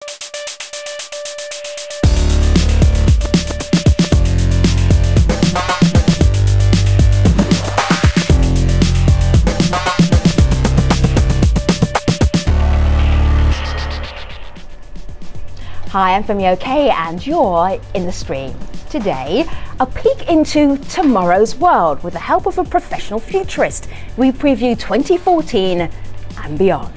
Hi, I'm Femi OK and you're in the stream. Today, a peek into tomorrow's world with the help of a professional futurist. We preview 2014 and beyond.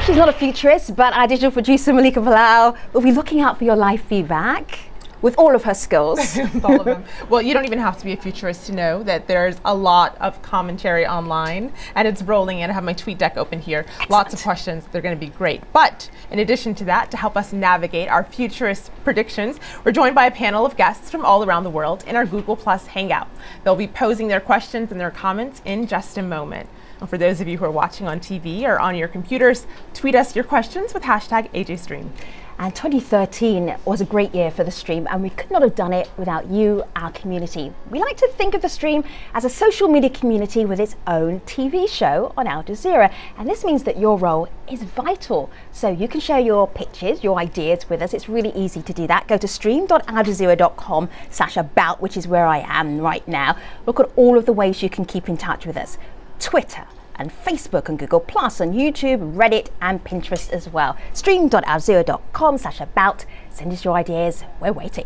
She's not a futurist, but our digital producer Malika Palau will be looking out for your live feedback with all of her skills. All of them. Well, you don't even have to be a futurist to know that there's a lot of commentary online, and it's rolling in. I have my tweet deck open here. Excellent. Lots of questions. They're going to be great. But in addition to that, to help us navigate our futurist predictions, we're joined by a panel of guests from all around the world in our Google Plus Hangout. They'll be posing their questions and their comments in just a moment. And for those of you who are watching on TV or on your computers, tweet us your questions with hashtag AJStream. And 2013 was a great year for the stream, and we could not have done it without you, our community. We like to think of the stream as a social media community with its own TV show on Al Jazeera, and this means that your role is vital. So you can share your pictures, your ideas with us. It's really easy to do that. Go to stream.aljazeera.com/about, which is where I am right now. Look at all of the ways you can keep in touch with us. Twitter and Facebook and Google Plus and YouTube, Reddit and Pinterest as well. Stream.aljazeera.com/about. Send us your ideas. We're waiting.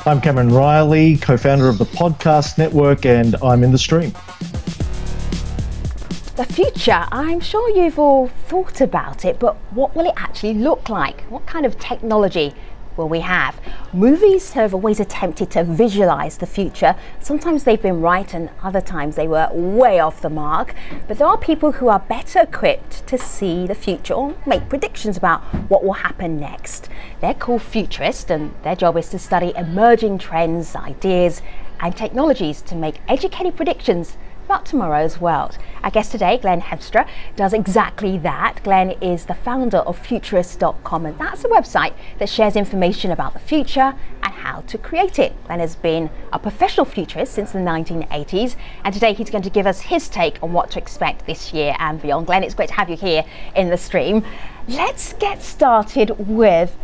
I'm Cameron Riley, co-founder of the Podcast Network, and I'm in the stream. The future, I'm sure you've all thought about it, but what will it actually look like? What kind of technology will we have? Movies have always attempted to visualize the future. Sometimes they've been right and other times they were way off the mark. But there are people who are better equipped to see the future or make predictions about what will happen next. They're called futurists, and their job is to study emerging trends, ideas and technologies to make educated predictions about tomorrow's world. Our guest today, Glen Hiemstra, does exactly that. Glen is the founder of Futurist.com, and that's a website that shares information about the future and how to create it. Glen has been a professional futurist since the 1980s, and today he's going to give us his take on what to expect this year and beyond. Glen, it's great to have you here in the stream. Let's get started with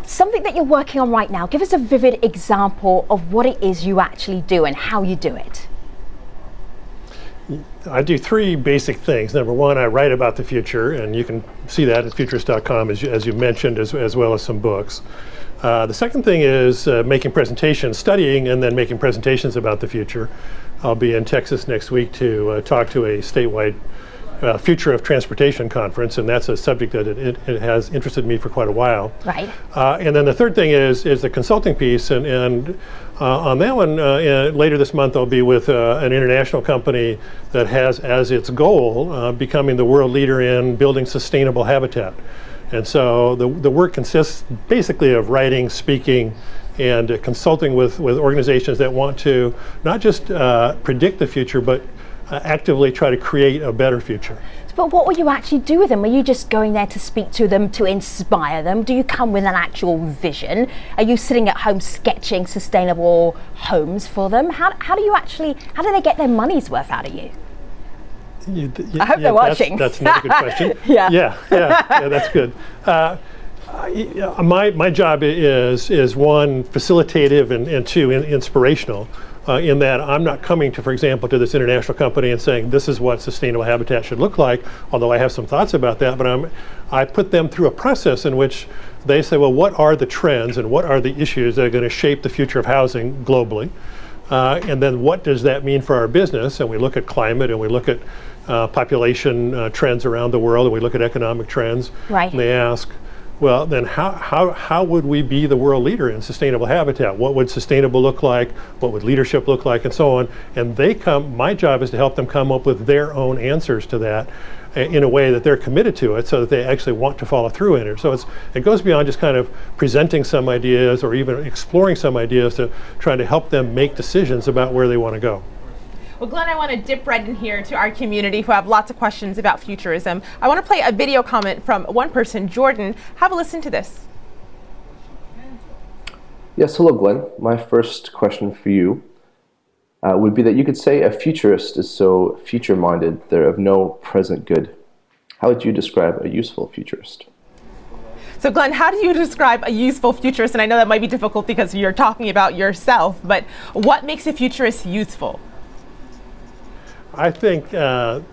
something that you're working on right now. Give us a vivid example of what it is you actually do and how you do it. I do three basic things. Number one, I write about the future, and you can see that at Futurist.com, as you mentioned, as well as some books. The second thing is making presentations, studying and then making presentations about the future. I'll be in Texas next week to talk to a statewide Future of Transportation conference, and that's a subject that it has interested me for quite a while. Right. And then the third thing is the consulting piece, and on that one, later this month I'll be with an international company that has as its goal becoming the world leader in building sustainable habitat. And so the work consists basically of writing, speaking, and consulting with organizations that want to not just predict the future, but actively try to create a better future. But what will you actually do with them? Are you just going there to speak to them, to inspire them? Do you come with an actual vision? Are you sitting at home sketching sustainable homes for them? How do they get their money's worth out of you? I hope they're watching. That's another good question. Yeah, that's good. My job is one, facilitative, and two, inspirational. In that I'm not coming to, for example, to this international company and saying this is what sustainable habitat should look like, although I have some thoughts about that, but I put them through a process in which they say, well, what are the trends and what are the issues that are going to shape the future of housing globally? And then what does that mean for our business? And we look at climate, and we look at population trends around the world, and we look at economic trends. Right. And they ask, well, then how would we be the world leader in sustainable habitat? What would sustainable look like? What would leadership look like? And so on. And my job is to help them come up with their own answers to that in a way that they're committed to it so that they actually want to follow through in it. So it goes beyond just kind of presenting some ideas or even exploring some ideas to try to help them make decisions about where they want to go. Well, Glen, I want to dip right in here to our community who have lots of questions about futurism. I want to play a video comment from one person, Jordan. Have a listen to this. Yes, hello, Glenn. My first question for you would be that you could say a futurist is so future-minded they're of no present good. How would you describe a useful futurist? So Glenn, how do you describe a useful futurist? And I know that might be difficult because you're talking about yourself, but what makes a futurist useful? I think, well,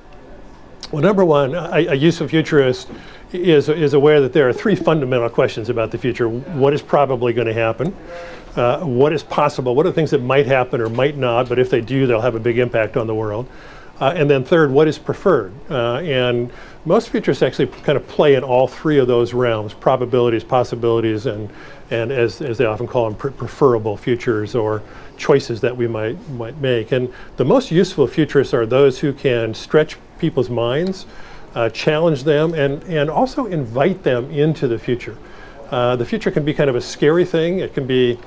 number one, a useful futurist is aware that there are three fundamental questions about the future. What is probably going to happen? What is possible? What are the things that might happen or might not, but if they do, they'll have a big impact on the world? And then third, what is preferred? And most futurists actually kind of play in all three of those realms: probabilities, possibilities, and as they often call them, preferable futures or choices that we might make. And the most useful futurists are those who can stretch people's minds, challenge them, and also invite them into the future. The future can be kind of a scary thing. It can be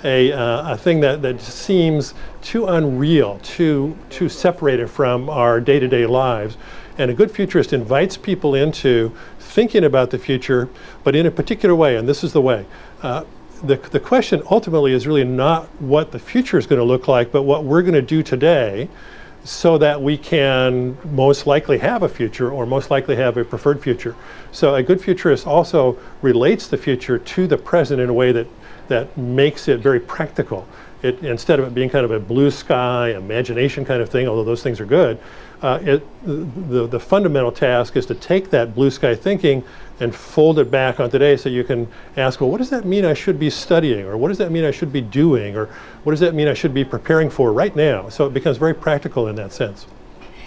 a thing that seems too unreal, too separated from our day-to-day lives. And a good futurist invites people into thinking about the future, but in a particular way, and this is the way. The question ultimately is really not what the future is going to look like, but what we're going to do today so that we can most likely have a future, or most likely have a preferred future. So a good futurist also relates the future to the present in a way that makes it very practical. Instead of it being kind of a blue sky, imagination kind of thing, although those things are good, the fundamental task is to take that blue sky thinking and fold it back on today, so you can ask, well, what does that mean I should be studying? Or what does that mean I should be doing? Or what does that mean I should be preparing for right now? So it becomes very practical in that sense.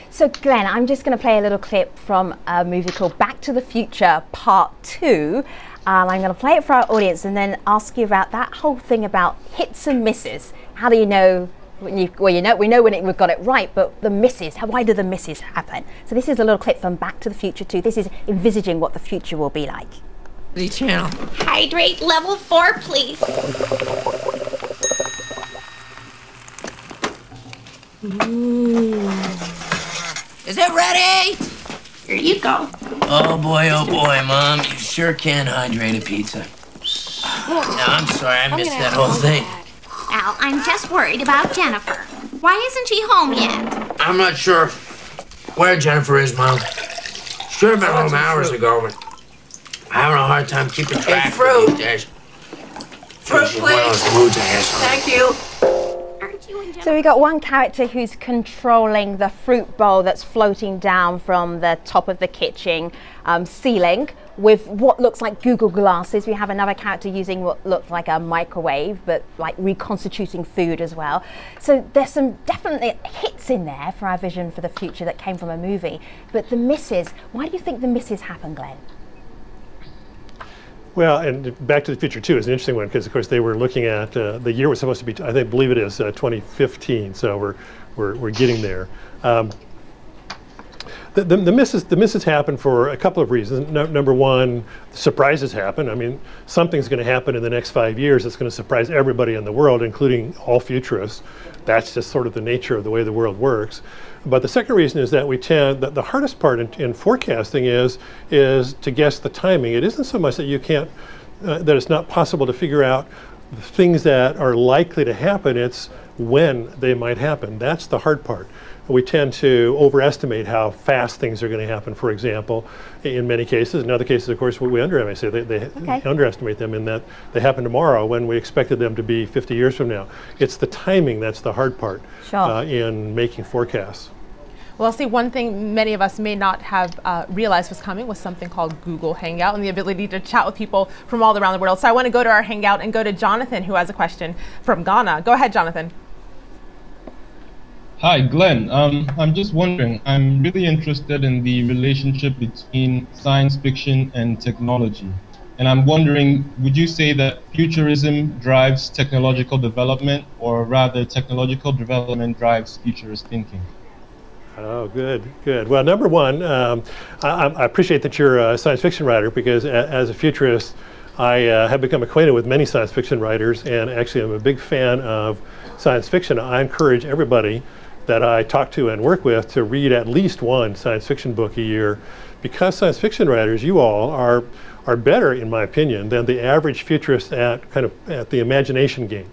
So Glenn, I'm just going to play a little clip from a movie called Back to the Future Part 2. I'm going to play it for our audience and then ask you about that whole thing about hits and misses. How do you know when we know when we've got it right, but the misses, why do the misses happen? So this is a little clip from Back to the Future 2. This is envisaging what the future will be like. The channel. Hydrate level 4, please. Ooh. Is it ready? Here you go. Oh boy, Mom. You sure can hydrate a pizza. No, I'm sorry, I missed that whole thing. Al, I'm just worried about Jennifer. Why isn't she home yet? I'm not sure where Jennifer is, Mom. Should have been home hours ago, but I'm having a hard time keeping track of fruit. these days. Fruit, She's one of those please. moods I have. Thank you. Aren't you and Jennifer? So we've got one character who's controlling the fruit bowl that's floating down from the top of the kitchen ceiling with what looks like Google glasses. We have another character using what looks like a microwave, but like reconstituting food as well. So there's some definitely hits in there for our vision for the future that came from a movie. But the misses, why do you think the misses happen, Glenn? Well, and Back to the Future 2 is an interesting one because, of course, they were looking at the year was supposed to be, I believe it is 2015. So we're getting there. The misses happen for a couple of reasons. Number one, surprises happen. I mean, something's going to happen in the next 5 years that's going to surprise everybody in the world, including all futurists. That's just sort of the nature of the way the world works. But the second reason is that the hardest part in forecasting is to guess the timing. It isn't so much that you can't, that it's not possible to figure out the things that are likely to happen. It's when they might happen. That's the hard part. We tend to overestimate how fast things are going to happen, for example, in many cases. In other cases, of course, we underestimate. They underestimate them in that they happen tomorrow when we expected them to be 50 years from now. It's the timing that's the hard part in making forecasts. Well, see, one thing many of us may not have realized was coming was something called Google Hangout and the ability to chat with people from all around the world. So I want to go to our Hangout and go to Jonathan, who has a question from Ghana. Go ahead, Jonathan. Hi, Glenn. I'm just wondering, I'm really interested in the relationship between science fiction and technology. And I'm wondering, would you say that futurism drives technological development, or rather technological development drives futurist thinking? Oh, good. Well, number one, I appreciate that you're a science fiction writer, because as a futurist, I have become acquainted with many science fiction writers, and actually I'm a big fan of science fiction. I encourage everybody that I talk to and work with to read at least one science fiction book a year, because science fiction writers, you all, are better, in my opinion, than the average futurist at the imagination game,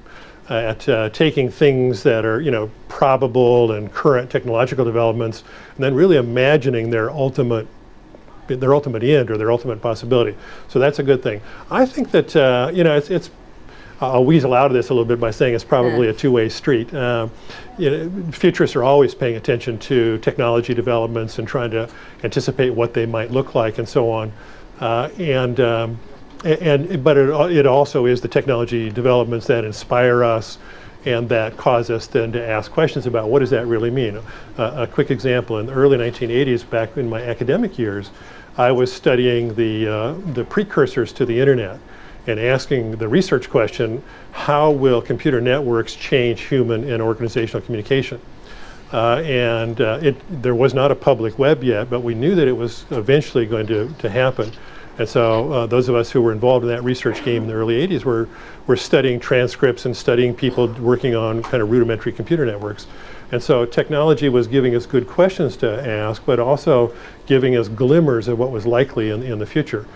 at taking things that are probable and current technological developments, and then really imagining their ultimate end or their ultimate possibility. So that's a good thing. I think that I'll weasel out of this a little bit by saying it's probably a two-way street. Futurists are always paying attention to technology developments and trying to anticipate what they might look like and so on. But it also is the technology developments that inspire us and that cause us then to ask questions about what does that really mean. A quick example, in the early 1980s, back in my academic years, I was studying the precursors to the internet and asking the research question, how will computer networks change human and organizational communication? There was not a public web yet, but we knew that it was eventually going to happen. And so those of us who were involved in that research game in the early 80s were studying transcripts and studying people working on kind of rudimentary computer networks. And so technology was giving us good questions to ask, but also giving us glimmers of what was likely in the future.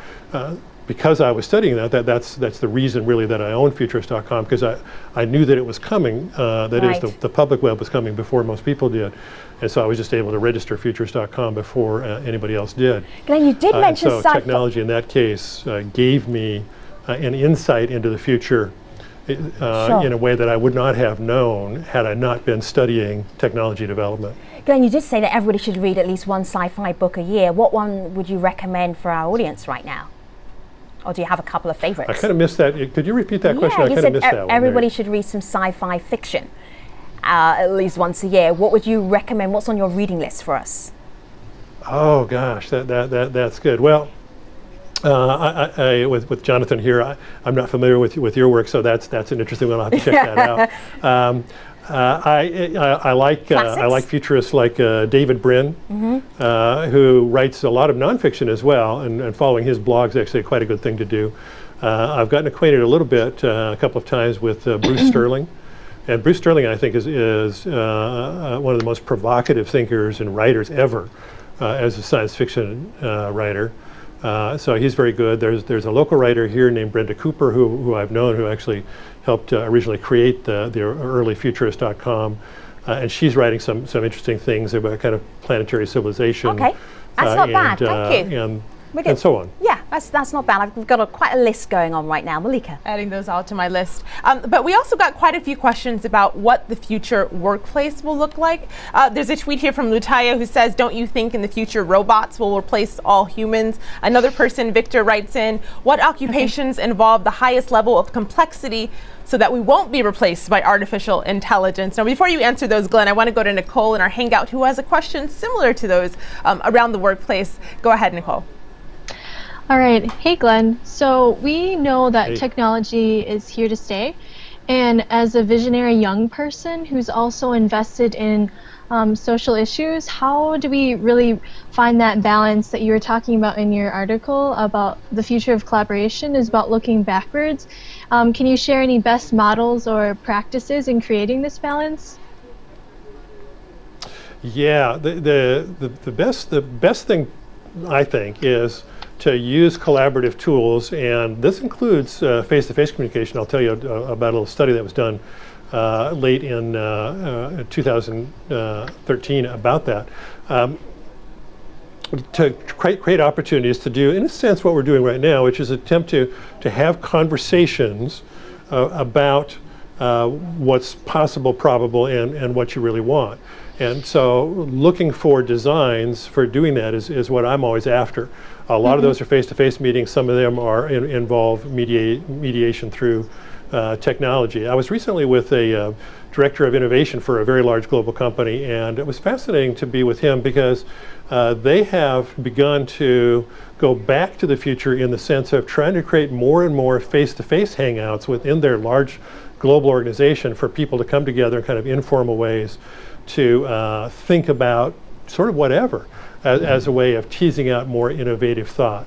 Because I was studying that's the reason really that I own Futurist.com, because I knew that it was coming, Right. is the public web was coming before most people did. And so I was just able to register Futurist.com before anybody else did. Glenn, you did mention so technology in that case gave me an insight into the future in a way that I would not have known had I not been studying technology development. Glenn, you did say that everybody should read at least one sci-fi book a year. What one would you recommend for our audience right now? Or do you have a couple of favorites? I kind of missed that. Could you repeat that question? I you kind of missed said that one. everybody should read some sci-fi fiction at least once a year. What would you recommend? What's on your reading list for us? Oh gosh, that's good. Well, with Jonathan here, I'm not familiar with your work, so that's an interesting one. I'll have to check that out. I like futurists like David Brin, who writes a lot of nonfiction as well, and following his blog is actually quite a good thing to do. I've gotten acquainted a little bit, a couple of times, with Bruce Sterling. And Bruce Sterling, I think, is one of the most provocative thinkers and writers ever as a science fiction writer. So he's very good. There's a local writer here named Brenda Cooper who I've known, who actually helped originally create the early Futurist.com, and she's writing some interesting things about kind of planetary civilization. Okay, that's not bad. Thank you. And so on. Yeah, that's not bad. We've got quite a list going on right now. Malika. Adding those all to my list. But we also got quite a few questions about what the future workplace will look like. There's a tweet here from Lutaya who says, don't you think in the future robots will replace all humans? Another person, Victor, writes in, what occupations involve the highest level of complexity so that we won't be replaced by artificial intelligence? Now, before you answer those, Glenn, I want to go to Nicole in our Hangout, who has a question similar to those around the workplace. Go ahead, Nicole. All right. Hey, Glenn. So we know that technology is here to stay. And as a visionary young person who's also invested in social issues, how do we really find that balance that you were talking about in your article about the future of collaboration is about looking backwards? Can you share any best models or practices in creating this balance? Yeah, the best thing, I think, is to use collaborative tools, and this includes face-to-face communication. I'll tell you about a little study that was done late in 2013 about that. To create opportunities to do, in a sense, what we're doing right now, which is attempt to have conversations about what's possible, probable, and what you really want. And so looking for designs for doing that is what I'm always after. A lot of those are face-to-face meetings. Some of them are involve mediation through technology. I was recently with a director of innovation for a very large global company, and it was fascinating to be with him because they have begun to go back to the future in the sense of trying to create more and more face-to-face hangouts within their large global organization for people to come together in kind of informal ways to think about sort of whatever as a way of teasing out more innovative thought.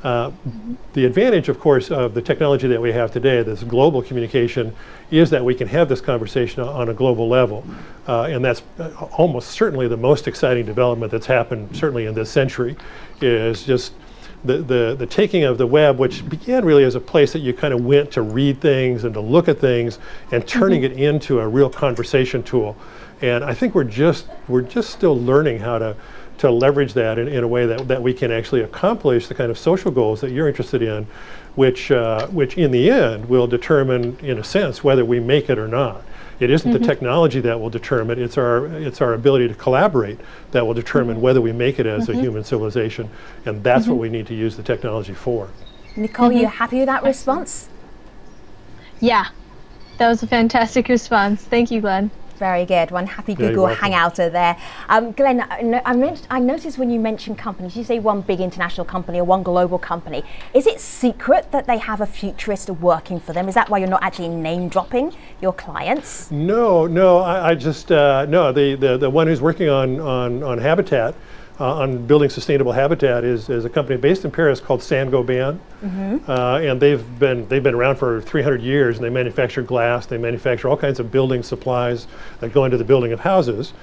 The advantage, of course, of the technology that we have today, this global communication, is that we can have this conversation on a global level. And that's almost certainly the most exciting development that's happened, certainly in this century, is just the taking of the web, which began really as a place that you kind of went to read things and to look at things, and turning it into a real conversation tool. And I think we're just still learning how to leverage that in a way that we can actually accomplish the kind of social goals that you're interested in, which in the end will determine, in a sense, whether we make it or not. It isn't the technology that will determine, it's our ability to collaborate that will determine whether we make it as a human civilization, and that's what we need to use the technology for. Nicole, you happy with that response? Yeah, that was a fantastic response. Thank you, Glenn. Very good. One happy Google hangouter there. Glenn, I noticed when you mention companies, you say one big international company or one global company. Is it secret that they have a futurist working for them? Is that why you're not actually name dropping your clients? No, I just, no, the one who's working on habitat, on building sustainable habitat is a company based in Paris called Saint-Gobain. And they've been around for 300 years, and they manufacture glass, they manufacture all kinds of building supplies that go into the building of houses.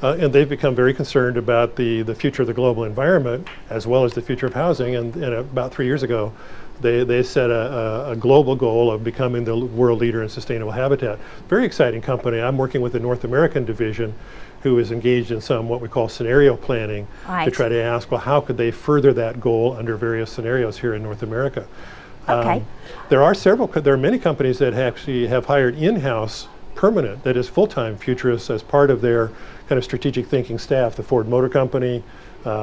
And they've become very concerned about the future of the global environment as well as the future of housing. And about 3 years ago, they set a global goal of becoming the world leader in sustainable habitat. Very exciting company. I'm working with the North American division, who is engaged in some what we call scenario planning to try to ask, well, how could they further that goal under various scenarios here in North America? There are many companies that actually have hired in-house permanent, that is full-time futurists as part of their kind of strategic thinking staff. The Ford Motor Company,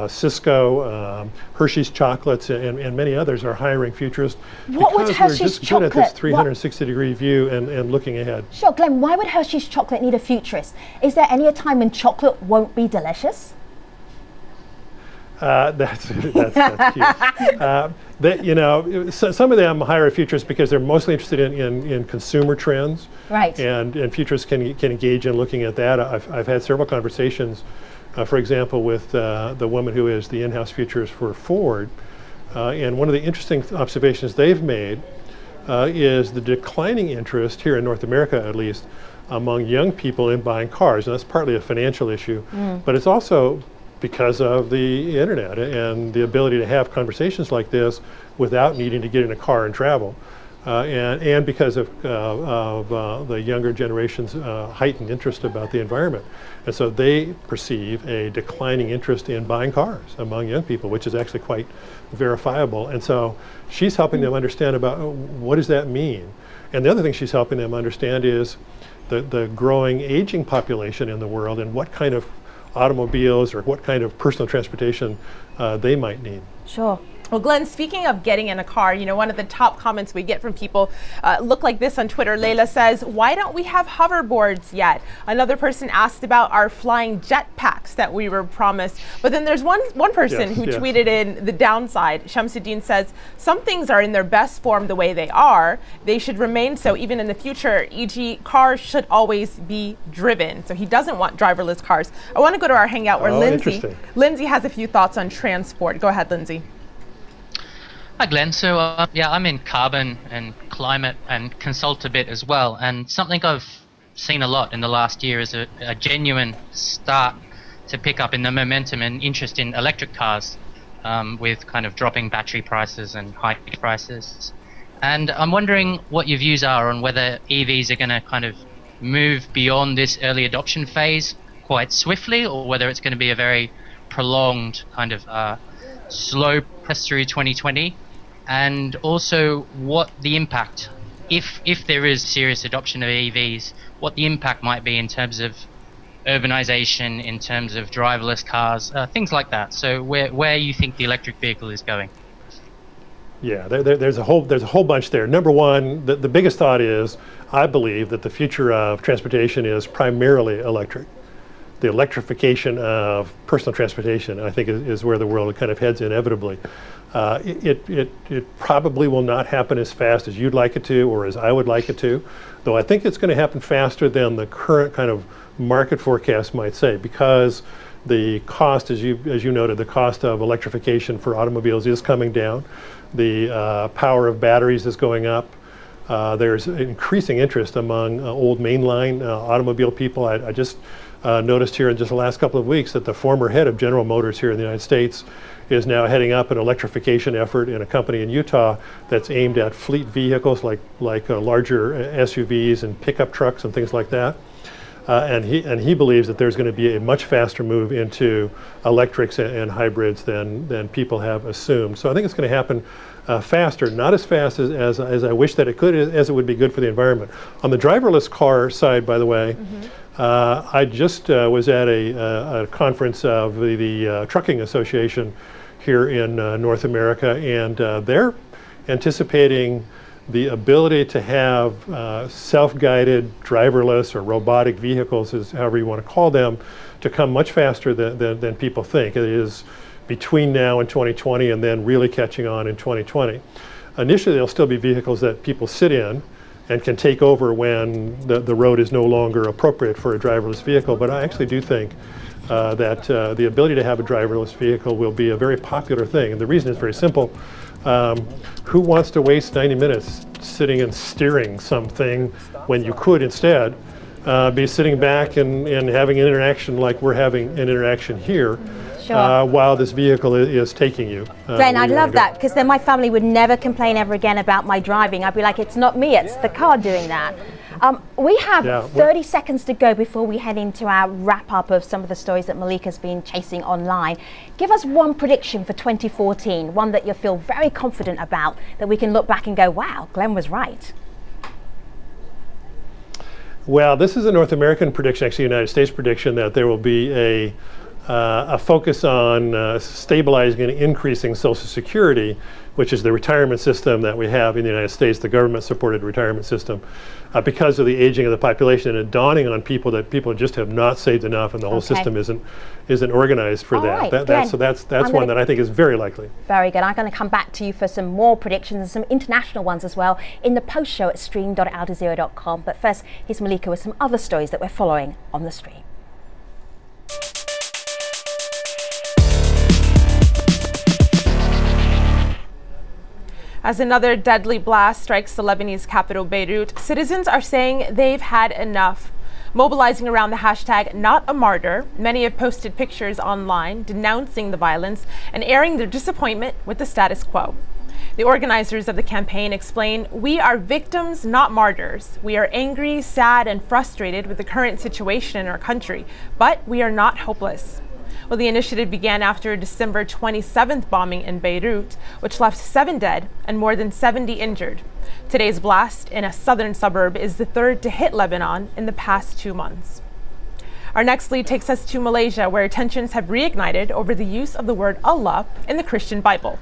Cisco, Hershey's Chocolates, and many others are hiring futurists. What would Hershey's Chocolate? Good at this 360-degree view and looking ahead. Sure, Glenn, why would Hershey's Chocolate need a futurist? Is there any time when chocolate won't be delicious? That's cute. Some of them hire futurists because they're mostly interested in consumer trends. Right. And futurists can engage in looking at that. I've had several conversations, for example, with the woman who is the in-house futurist for Ford. And one of the interesting observations they've made is the declining interest, here in North America at least, among young people in buying cars. And that's partly a financial issue, but it's also because of the internet and the ability to have conversations like this without needing to get in a car and travel. And because of the younger generation's heightened interest about the environment. And so they perceive a declining interest in buying cars among young people, which is actually quite verifiable. And so she's helping them understand about what does that mean? And the other thing she's helping them understand is the growing aging population in the world and what kind of automobiles or what kind of personal transportation they might need. Sure. Well, Glenn, speaking of getting in a car, one of the top comments we get from people look like this on Twitter. Layla says, why don't we have hoverboards yet? Another person asked about our flying jetpacks that we were promised. But then there's one person who tweeted in the downside. Shamsuddin says, some things are in their best form the way they are. They should remain so even in the future, e.g. cars should always be driven. So he doesn't want driverless cars. I want to go to our hangout where Lindsay has a few thoughts on transport. Go ahead, Lindsay. Hi Glenn, so I'm in carbon and climate and consult a bit as well, and something I've seen a lot in the last year is a genuine start to pick up in the momentum and interest in electric cars, with kind of dropping battery prices and high prices. And I'm wondering what your views are on whether EVs are going to kind of move beyond this early adoption phase quite swiftly, or whether it's going to be a very prolonged kind of slow press through 2020, and also what the impact, if there is serious adoption of EVs, what the impact might be in terms of urbanization, in terms of driverless cars, things like that. So where you think the electric vehicle is going. Yeah, there's a whole bunch there. Number one, the biggest thought is, I believe that the future of transportation is primarily electric. The electrification of personal transportation, I think, is where the world kind of heads inevitably. It probably will not happen as fast as you'd like it to, or as I would like it to, though I think it's going to happen faster than the current kind of market forecast might say, because The cost, as you noted, the cost of electrification for automobiles is coming down. The power of batteries is going up. There's increasing interest among old mainline automobile people. I just noticed here in just the last couple of weeks that the former head of General Motors here in the United States is now heading up an electrification effort in a company in Utah that's aimed at fleet vehicles like larger SUVs and pickup trucks and things like that. And he believes that there's going to be a much faster move into electrics and hybrids than people have assumed. So I think it's going to happen faster, not as fast as I wish that it could, as it would be good for the environment. On the driverless car side, by the way, I just was at a conference of the Trucking Association here in North America, and they're anticipating the ability to have self-guided, driverless, or robotic vehicles, is however you want to call them, to come much faster than people think. It is between now and 2020, and then really catching on in 2020. Initially, there'll still be vehicles that people sit in and can take over when the road is no longer appropriate for a driverless vehicle. But I actually do think that the ability to have a driverless vehicle will be a very popular thing. And the reason is very simple. Who wants to waste 90 minutes sitting and steering something when you could instead be sitting back and having an interaction like we're having an interaction here? Sure. While this vehicle is taking you. Glenn, I'd love that, because then my family would never complain ever again about my driving. I'd be like, it's not me, it's the car doing that. We have 30 seconds to go before we head into our wrap-up of some of the stories that Malika's been chasing online. Give us one prediction for 2014, one that you feel very confident about, that we can look back and go, wow, Glenn was right. Well, this is a North American prediction, actually a United States prediction, that there will be a focus on stabilizing and increasing Social Security, which is the retirement system that we have in the United States, the government-supported retirement system, because of the aging of the population, and it dawning on people that people just have not saved enough, and the whole system isn't organized for that. Glenn, so that's one that I think is very likely. Very good. I'm going to come back to you for some more predictions and some international ones as well in the post show at stream.aljazeera.com. But first, here's Malika with some other stories that we're following on the stream. As another deadly blast strikes the Lebanese capital Beirut, citizens are saying they've had enough. Mobilizing around the hashtag #NotAMartyr, many have posted pictures online denouncing the violence and airing their disappointment with the status quo. The organizers of the campaign explain, "We are victims, not martyrs. We are angry, sad, and frustrated with the current situation in our country, but we are not hopeless." Well, the initiative began after a December 27th bombing in Beirut, which left 7 dead and more than 70 injured. Today's blast in a southern suburb is the third to hit Lebanon in the past 2 months. Our next lead takes us to Malaysia, where tensions have reignited over the use of the word Allah in the Christian Bible.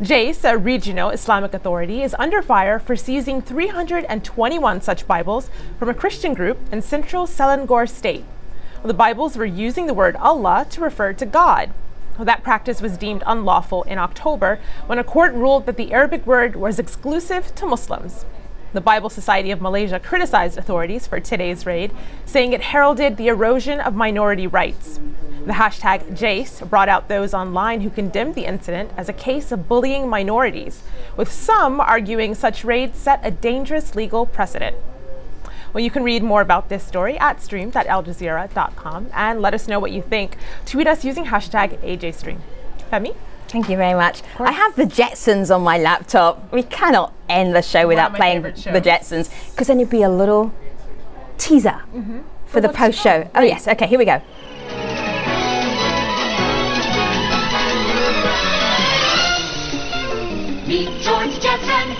JACE, a regional Islamic authority, is under fire for seizing 321 such Bibles from a Christian group in central Selangor state. The Bibles were using the word Allah to refer to God. That practice was deemed unlawful in October when a court ruled that the Arabic word was exclusive to Muslims. The Bible Society of Malaysia criticized authorities for today's raid, saying it heralded the erosion of minority rights. The hashtag JACE brought out those online who condemned the incident as a case of bullying minorities, with some arguing such raids set a dangerous legal precedent. Well, you can read more about this story at stream.aljazeera.com and let us know what you think. Tweet us using hashtag AJStream. Femi? Thank you very much. I have the Jetsons on my laptop. We cannot end the show without playing the Jetsons, because then it'd be a little teaser for the post show. Oh yes, okay, here we go. Meet George Jetson.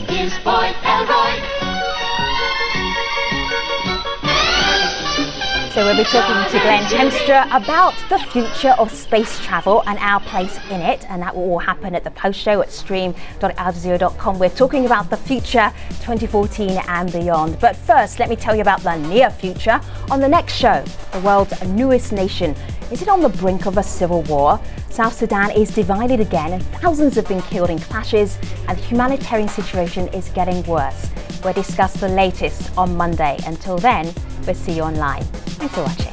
His boy Elroy. So we'll be talking to Glen Hiemstra about the future of space travel and our place in it, and that will all happen at the post show at stream.aljazeera.com. We're talking about the future 2014 and beyond. But first, let me tell you about the near future on the next show. The world's newest nation. Is it on the brink of a civil war? South Sudan is divided again and thousands have been killed in clashes, and the humanitarian situation is getting worse. We'll discuss the latest on Monday. Until then, we'll see you online. Thanks for watching.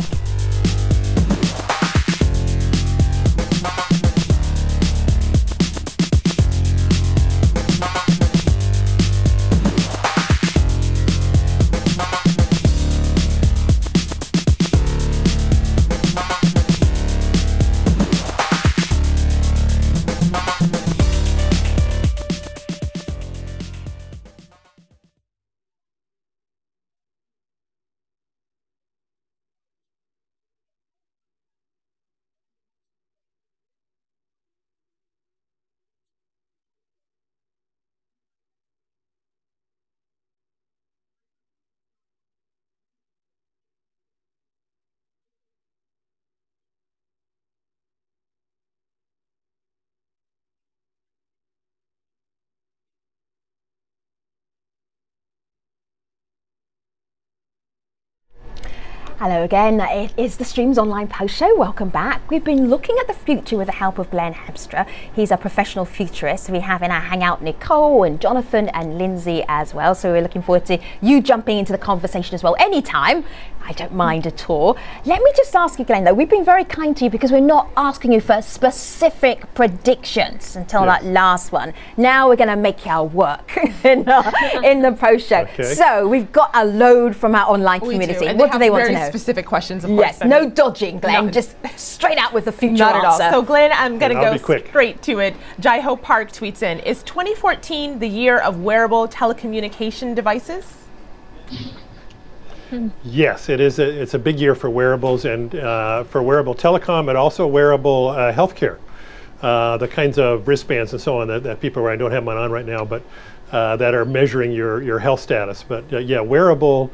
Hello again, it is the Streams Online Post Show. Welcome back. We've been looking at the future with the help of Glen Hiemstra. He's a professional futurist. We have in our hangout Nicole and Jonathan and Lindsay as well. So we're looking forward to you jumping into the conversation as well anytime. I don't mind at all. Let me just ask you, Glen, though, we've been very kind to you because we're not asking you for specific predictions until that last one. Now we're going to make our work in the post show. Okay. So we've got a load from our online community. What do they want to know? Specific questions, of course. Yes, no dodging, Glen. Just straight out with the future Not answer. at all. So, Glen, I'm going to go straight to it. Jaiho Park tweets in, is 2014 the year of wearable telecommunication devices? Yes, it is. It's a big year for wearables and for wearable telecom and also wearable healthcare. The kinds of wristbands and so on that people wear. I don't have mine on right now, but that are measuring your health status. But yeah, wearable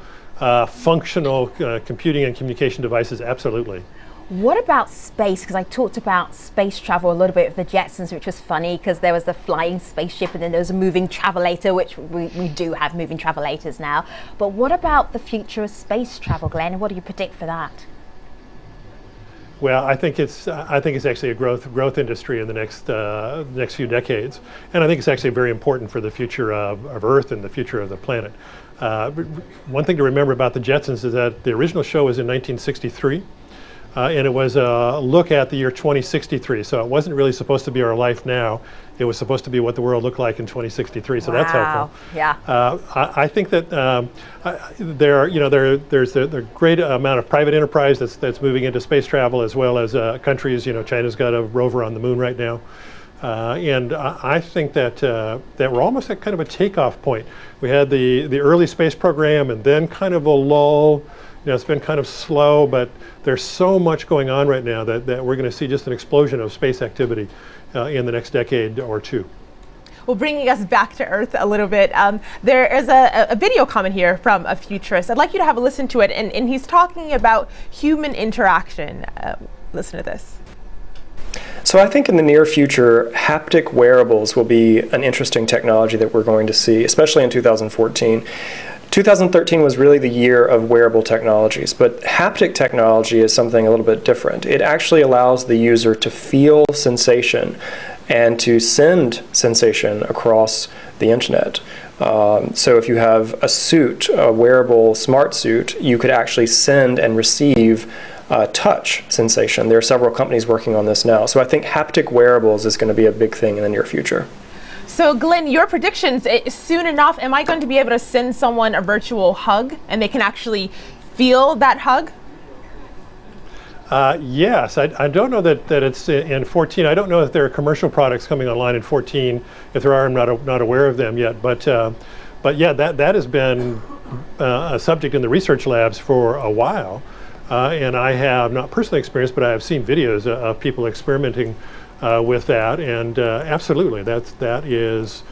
functional computing and communication devices, absolutely. What about space? Because I talked about space travel a little bit with the Jetsons, which was funny because there was the flying spaceship and then there was a moving travelator, which we do have moving travelators now. But what about the future of space travel, Glen? And what do you predict for that? Well, I think it's actually a growth industry in the next few decades, and I think it's actually very important for the future of Earth and the future of the planet. One thing to remember about the Jetsons is that the original show was in 1963. And it was a look at the year 2063. So it wasn't really supposed to be our life now. It was supposed to be what the world looked like in 2063. So that's helpful. Yeah. I think that there's a great amount of private enterprise that's moving into space travel, as well as countries. China's got a rover on the moon right now. And I think that we're almost at kind of a takeoff point. We had the early space program and then kind of a lull. It's been kind of slow, but there's so much going on right now that we're going to see just an explosion of space activity in the next decade or two. Well, bringing us back to Earth a little bit, there is a video comment here from a futurist. I'd like you to have a listen to it, and he's talking about human interaction. Listen to this. So I think in the near future, haptic wearables will be an interesting technology that we're going to see, especially in 2014. 2013 was really the year of wearable technologies, but haptic technology is something a little bit different. It actually allows the user to feel sensation and to send sensation across the internet. So if you have a suit, a wearable smart suit, you could actually send and receive touch sensation. There are several companies working on this now. So I think haptic wearables is going to be a big thing in the near future. So Glen, your predictions, soon enough, am I going to be able to send someone a virtual hug and they can actually feel that hug? Yes, I don't know that it's in 14. I don't know if there are commercial products coming online in 14. If there are, I'm not aware of them yet. But yeah, that has been a subject in the research labs for a while. And I have not personally experienced, but I have seen videos of people experimenting with that, and absolutely, that is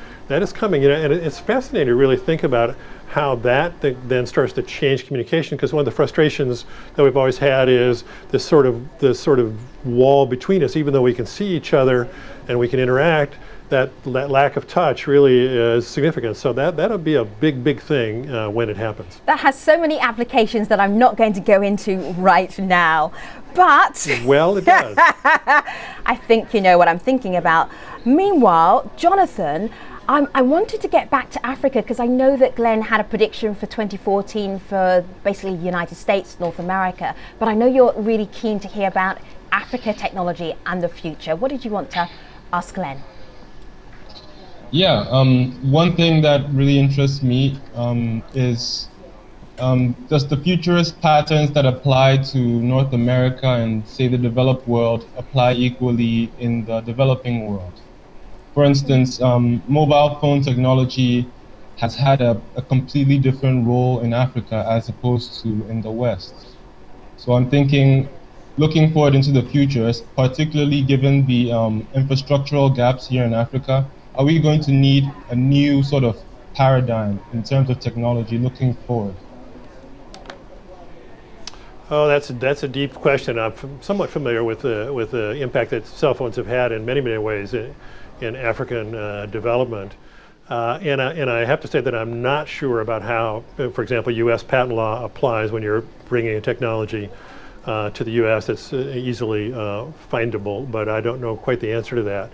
coming. And it's fascinating to really think about how that then starts to change communication. Because one of the frustrations that we've always had is this sort of wall between us. Even though we can see each other and we can interact, that lack of touch really is significant. So that'll be a big thing when it happens. That has so many applications that I'm not going to go into right now. But well, it does. I think you know what I'm thinking about. Meanwhile, Jonathan, I wanted to get back to Africa because I know that Glenn had a prediction for 2014 for basically the United States, North America, but I know you're really keen to hear about Africa technology and the future. What did you want to ask Glenn? Yeah, one thing that really interests me is does the futurist patterns that apply to North America and, say, the developed world apply equally in the developing world? For instance, mobile phone technology has had a completely different role in Africa as opposed to in the West. So I'm thinking, looking forward into the future, particularly given the infrastructural gaps here in Africa, are we going to need a new sort of paradigm in terms of technology looking forward? Oh, that's a deep question. I'm somewhat familiar with the impact that cell phones have had in many ways in African development. And I have to say that I'm not sure about how, for example, U.S. patent law applies when you're bringing a technology to the U.S. that's easily findable, but I don't know quite the answer to that.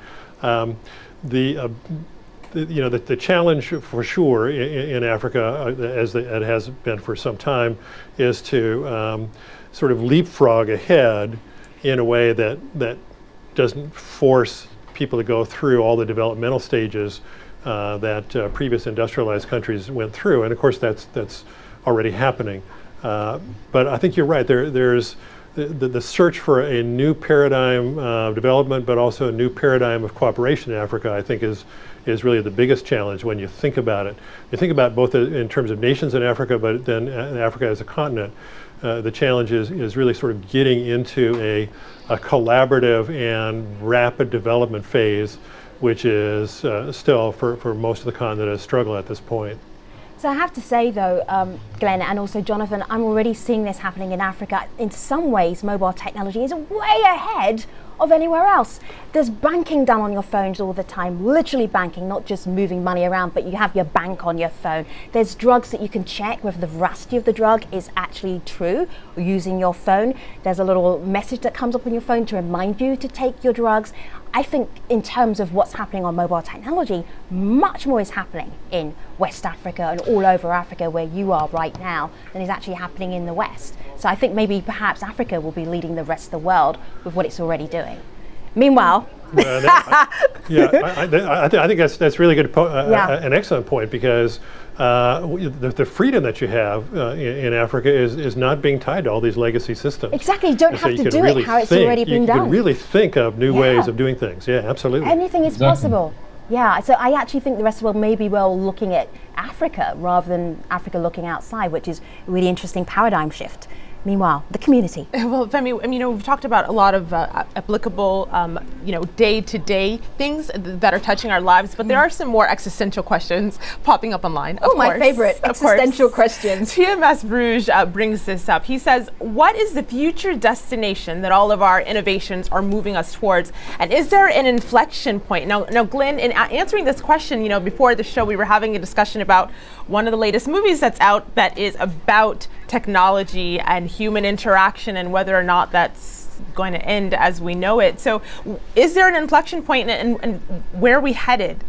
The challenge for sure in Africa, as it has been for some time, is to sort of leapfrog ahead in a way that doesn't force people to go through all the developmental stages that previous industrialized countries went through, and of course that's already happening. But I think you're right. There's the search for a new paradigm of development, but also a new paradigm of cooperation in Africa, I think is really the biggest challenge when you think about it. You think about both in terms of nations in Africa, but then Africa as a continent. The challenge is really sort of getting into a collaborative and rapid development phase, which is still for most of the continent a struggle at this point. So I have to say though, Glenn and also Jonathan, I'm already seeing this happening in Africa. In some ways, mobile technology is way ahead of anywhere else. There's banking done on your phones all the time, literally banking, not just moving money around, but you have your bank on your phone. There's drugs that you can check whether the veracity of the drug is actually true using your phone. There's a little message that comes up on your phone to remind you to take your drugs. I think in terms of what's happening on mobile technology, much more is happening in West Africa and all over Africa where you are right now than is actually happening in the West. So I think maybe perhaps Africa will be leading the rest of the world with what it's already doing. Meanwhile, I think that's really good, an excellent point, because the freedom that you have in Africa is not being tied to all these legacy systems. Exactly, you don't have to do it how it's already been done. You can really think of new ways of doing things. Yeah, absolutely. Anything is possible. Yeah, so I actually think the rest of the world may be well looking at Africa rather than Africa looking outside, which is a really interesting paradigm shift. Meanwhile, the community. Well, Femi, we've talked about a lot of applicable, day-to-day things that are touching our lives, but there are some more existential questions popping up online. Oh, my favorite, existential questions. TMS Bruges brings this up. He says, what is the future destination that all of our innovations are moving us towards? And is there an inflection point? Now Glenn, in answering this question, before the show, we were having a discussion about one of the latest movies that's out that is about technology and human interaction and whether or not that's going to end as we know it. So is there an inflection point, and where are we headed?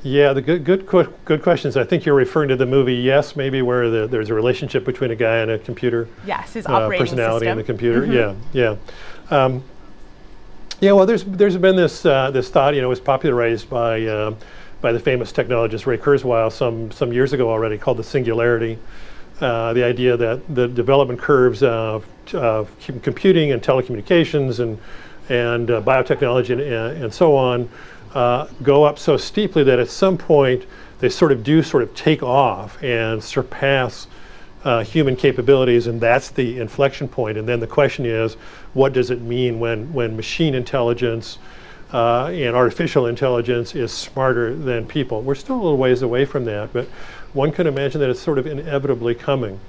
Yeah, the good questions. I think you're referring to the movie Yes, maybe, where there's a relationship between a guy and a computer. Yes, his operating personality system. and the computer. Mm-hmm. Yeah. Well, there's been this thought, it was popularized by the famous technologist Ray Kurzweil some years ago already, called the singularity. The idea that the development curves of computing and telecommunications and biotechnology and so on go up so steeply that at some point they sort of take off and surpass human capabilities, and that's the inflection point. And then the question is, what does it mean when machine intelligence and artificial intelligence is smarter than people? We're still a little ways away from that, but one can imagine that it's sort of inevitably coming.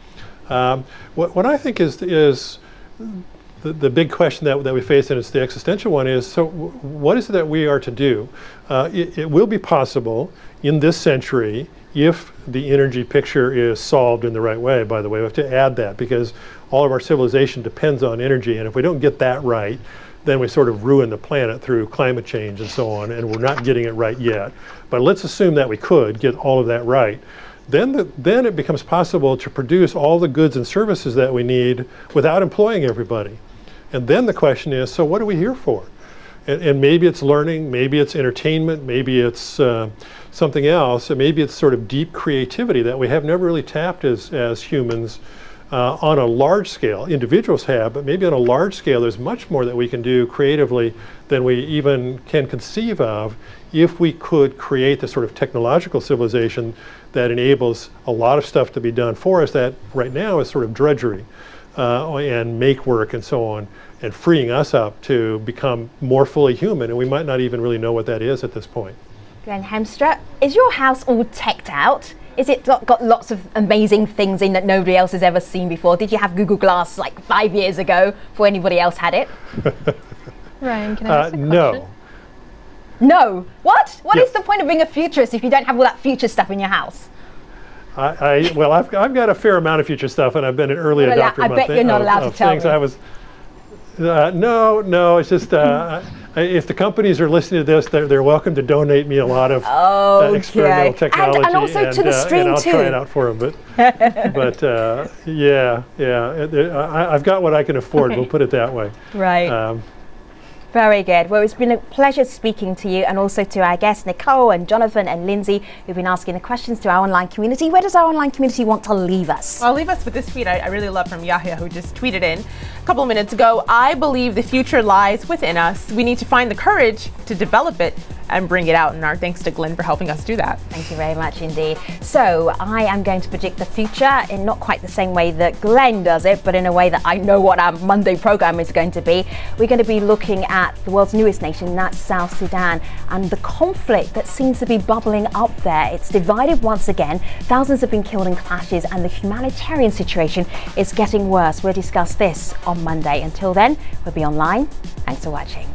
What I think is the big question that we face, and it's the existential one, is, so what is it that we are to do? It will be possible in this century if the energy picture is solved in the right way. By the way, we have to add that, because all of our civilization depends on energy, and if we don't get that right, then we sort of ruin the planet through climate change and so on, and we're not getting it right yet. But let's assume that we could get all of that right. Then it becomes possible to produce all the goods and services that we need without employing everybody. And then the question is, so what are we here for? And maybe it's learning, maybe it's entertainment, maybe it's something else, and maybe it's sort of deep creativity that we have never really tapped as humans on a large scale. Individuals have, but maybe on a large scale there's much more that we can do creatively than we even can conceive of if we could create the sort of technological civilization that enables a lot of stuff to be done for us that right now is sort of drudgery and make work and so on, and freeing us up to become more fully human, and we might not even really know what that is at this point. Glen Hiemstra, is your house all teched out? Is it got lots of amazing things in that nobody else has ever seen before? Did you have Google Glass like 5 years ago before anybody else had it? Ryan, can I ask a question? No. No. What? What Yeah. is the point of being a futurist if you don't have all that future stuff in your house? Well, I've got a fair amount of future stuff, and I've been an early adopter. I bet you're not allowed to tell me. I was. No, it's just if the companies are listening to this, they're welcome to donate me a lot of experimental technology, and also to the stream and I'll too. try it out for them. But yeah, I've got what I can afford. We'll put it that way. Right. Very good. Well, it's been a pleasure speaking to you, and also to our guests, Nicole and Jonathan and Lindsay, who've been asking the questions to our online community. Where does our online community want to leave us? I'll leave us with this tweet I really love from Yahya, who just tweeted in a couple of minutes ago. I believe the future lies within us. We need to find the courage to develop it and bring it out. And our thanks to Glen for helping us do that. Thank you very much indeed. So I am going to predict the future in not quite the same way that Glen does it, but in a way that I know what our Monday program is going to be. We're going to be looking at the world's newest nation, that's South Sudan, and the conflict that seems to be bubbling up there. It's divided once again. Thousands have been killed in clashes, and the humanitarian situation is getting worse. We'll discuss this on Monday. Until then, we'll be online. Thanks for watching.